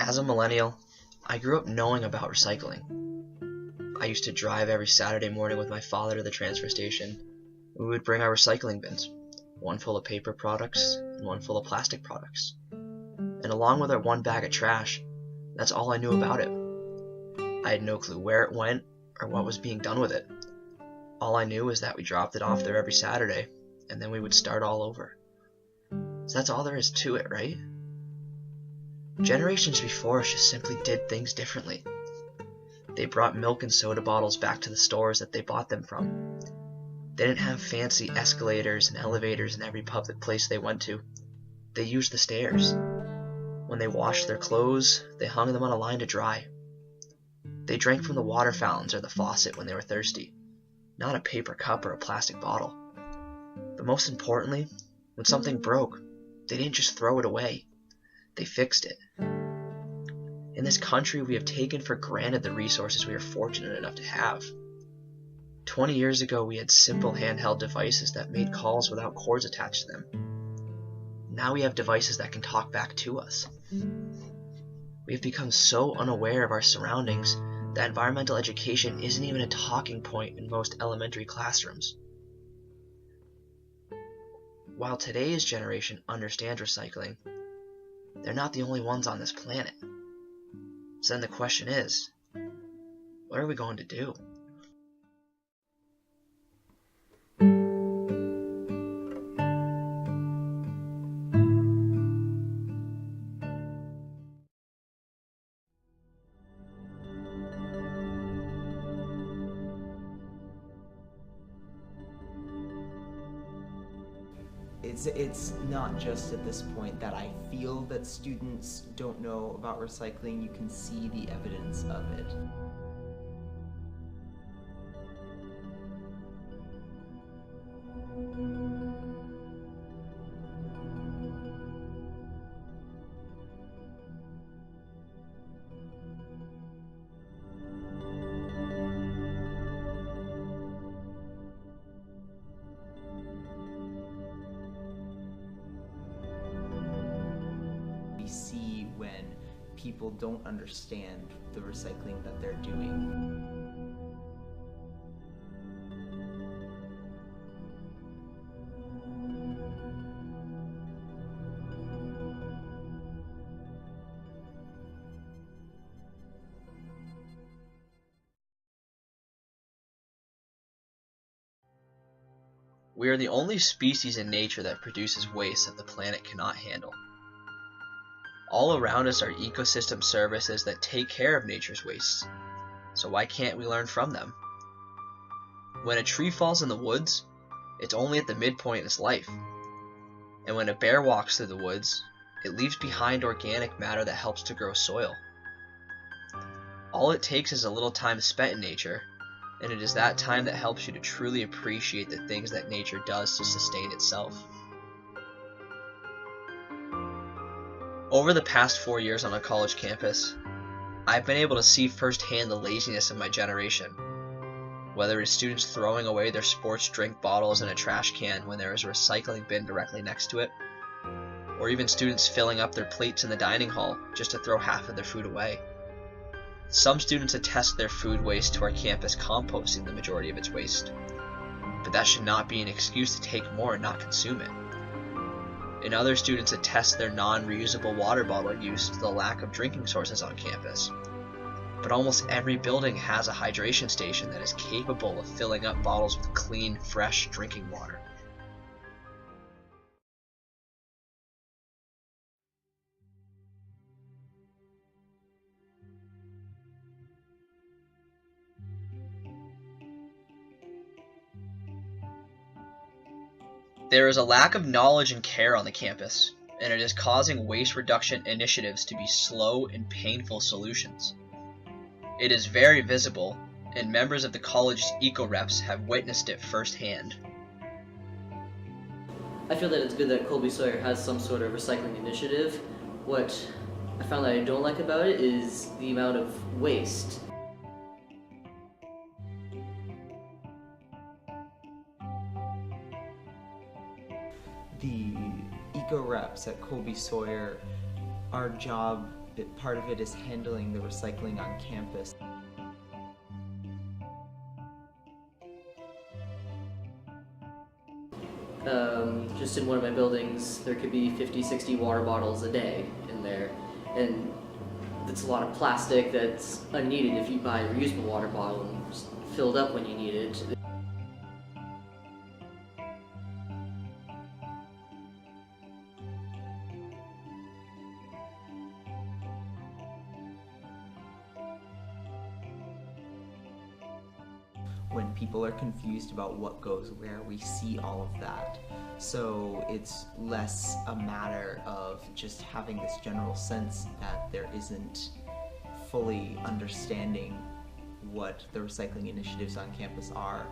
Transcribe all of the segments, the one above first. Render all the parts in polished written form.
As a millennial, I grew up knowing about recycling. I used to drive every Saturday morning with my father to the transfer station. We would bring our recycling bins, one full of paper products and one full of plastic products. And along with our one bag of trash, that's all I knew about it. I had no clue where it went or what was being done with it. All I knew was that we dropped it off there every Saturday, and then we would start all over. So that's all there is to it, right? Generations before us just simply did things differently. They brought milk and soda bottles back to the stores that they bought them from. They didn't have fancy escalators and elevators in every public place they went to. They used the stairs. When they washed their clothes, they hung them on a line to dry. They drank from the water fountains or the faucet when they were thirsty, not a paper cup or a plastic bottle. But most importantly, when something broke, they didn't just throw it away. They fixed it. In this country, we have taken for granted the resources we are fortunate enough to have. 20 years ago, we had simple handheld devices that made calls without cords attached to them. Now we have devices that can talk back to us. We have become so unaware of our surroundings that environmental education isn't even a talking point in most elementary classrooms. While today's generation understands recycling, they're not the only ones on this planet. So then the question is, what are we going to do? It's not just at this point that I feel that students don't know about recycling. You can see the evidence of it. We see when people don't understand the recycling that they're doing. We are the only species in nature that produces waste that the planet cannot handle. All around us are ecosystem services that take care of nature's wastes, so why can't we learn from them? When a tree falls in the woods, it's only at the midpoint in its life. And when a bear walks through the woods, it leaves behind organic matter that helps to grow soil. All it takes is a little time spent in nature, and it is that time that helps you to truly appreciate the things that nature does to sustain itself. Over the past 4 years on a college campus, I've been able to see firsthand the laziness of my generation. Whether it's students throwing away their sports drink bottles in a trash can when there is a recycling bin directly next to it, or even students filling up their plates in the dining hall just to throw half of their food away. Some students attest their food waste to our campus composting the majority of its waste, but that should not be an excuse to take more and not consume it. And other students attest their non-reusable water bottle use to the lack of drinking sources on campus. But almost every building has a hydration station that is capable of filling up bottles with clean, fresh drinking water. There is a lack of knowledge and care on the campus, and it is causing waste reduction initiatives to be slow and painful solutions. It is very visible, and members of the college's eco-reps have witnessed it firsthand. I feel that it's good that Colby Sawyer has some sort of recycling initiative. What I found that I don't like about it is the amount of waste. The eco reps at Colby Sawyer, our job part of it is handling the recycling on campus. Just in one of my buildings, there could be 50, 60 water bottles a day in there. And that's a lot of plastic that's unneeded if you buy a reusable water bottle and just fill it up when you need it. When people are confused about what goes where, we see all of that. So it's less a matter of just having this general sense that there isn't fully understanding what the recycling initiatives on campus are.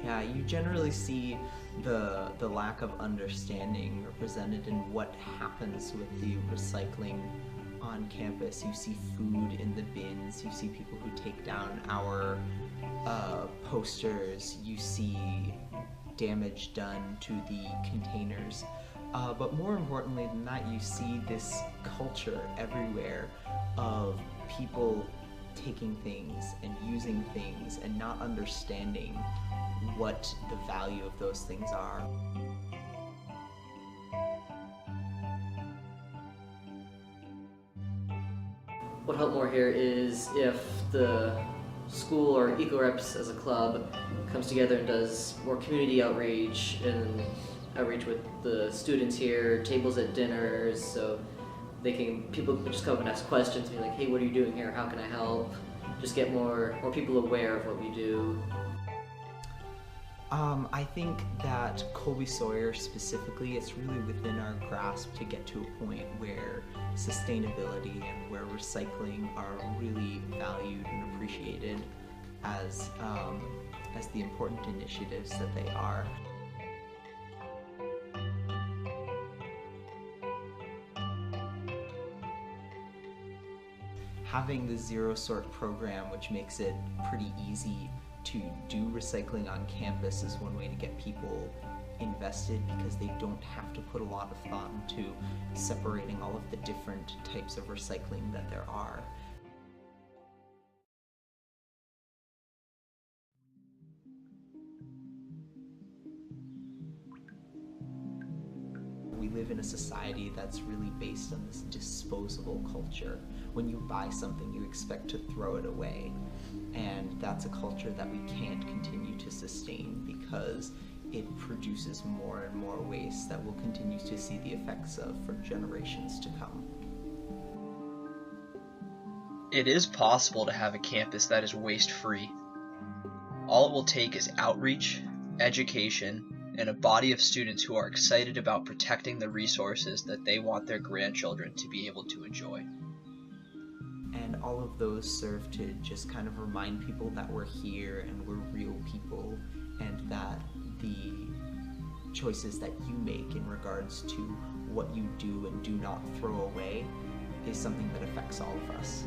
Yeah, you generally see the lack of understanding represented in what happens with the recycling on campus. You see food in the bins, you see people who take down our posters, you see damage done to the containers. But more importantly than that, you see this culture everywhere of people taking things and using things and not understanding what the value of those things are. What helped more here is if the school or EcoReps as a club comes together and does more community outreach and outreach with the students here, tables at dinners, so people can just come up and ask questions and be like, hey, what are you doing here? How can I help? Just get more people aware of what we do. I think that Colby Sawyer specifically, it's really within our grasp to get to a point where sustainability and where recycling are really valued and appreciated as the important initiatives that they are. Having the Zero Sort program, which makes it pretty easy to do recycling on campus, is one way to get people invested because they don't have to put a lot of thought into separating all of the different types of recycling that there are. We live in a society that's really based on this disposable culture. When you buy something, you expect to throw it away. And that's a culture that we can't continue to sustain because it produces more and more waste that we'll continue to see the effects of for generations to come. It is possible to have a campus that is waste-free. All it will take is outreach, education, and a body of students who are excited about protecting the resources that they want their grandchildren to be able to enjoy. And all of those serve to just kind of remind people that we're here and we're real people, and that the choices that you make in regards to what you do and do not throw away is something that affects all of us.